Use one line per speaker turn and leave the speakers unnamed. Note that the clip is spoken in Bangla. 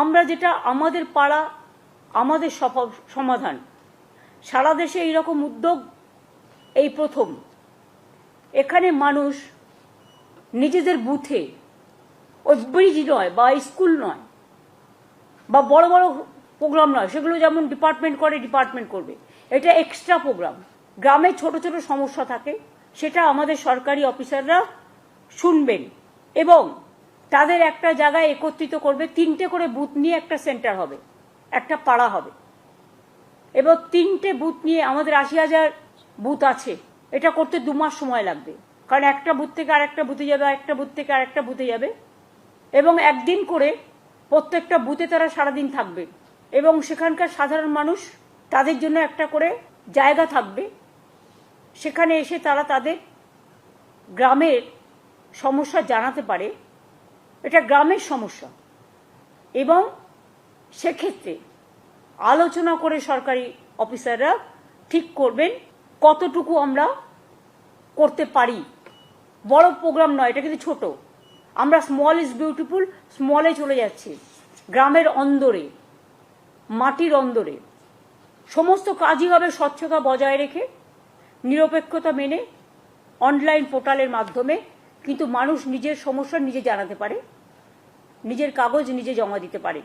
আমরা যেটা আমাদের পাড়া আমাদের সমাধান, সারা দেশে এইরকম উদ্যোগ এই প্রথম। এখানে মানুষ নিজেদের বুথে, ওই ব্রিজ নয় বা স্কুল নয় বা বড় বড় প্রোগ্রাম নয়, সেগুলো যেমন ডিপার্টমেন্ট করে ডিপার্টমেন্ট করবে, এটা এক্সট্রা প্রোগ্রাম। গ্রামে ছোট ছোট সমস্যা থাকে, সেটা আমাদের সরকারি অফিসাররা শুনবেন এবং তাদের একটা জায়গায় একত্রিত করবে। 3টে করে বুথ নিয়ে একটা সেন্টার হবে, একটা পাড়া হবে, এবং 3টে বুথ নিয়ে আমাদের 80,000 বুথ আছে। এটা করতে 2 মাস সময় লাগবে, কারণ একটা বুথ থেকে আরেকটা বুথে যাবে, আরেকটা বুথ থেকে আরেকটা বুথে যাবে, এবং একদিন করে প্রত্যেকটা বুথে তারা সারাদিন থাকবে এবং সেখানকার সাধারণ মানুষ, তাদের জন্য একটা করে জায়গা থাকবে, সেখানে এসে তারা তাদের গ্রামের সমস্যা জানাতে পারে। এটা গ্রামের সমস্যা, এবং সেক্ষেত্রে আলোচনা করে সরকারি অফিসাররা ঠিক করবেন কতটুকু আমরা করতে পারি। বড় প্রোগ্রাম নয়, এটা কিন্তু ছোট। আমরা স্মল ইজ বিউটিফুল, স্মলে চলে যাচ্ছি। গ্রামের অন্দরে, মাটির অন্দরে সমস্ত কাজই হবে স্বচ্ছতা বজায় রেখে, নিরপেক্ষতা মেনে, অনলাইন পোর্টালের মাধ্যমে। কিন্তু মানুষ নিজের সমস্যা নিজে জানাতে পারে, নিজের কাগজ নিজে জমা দিতে পারে।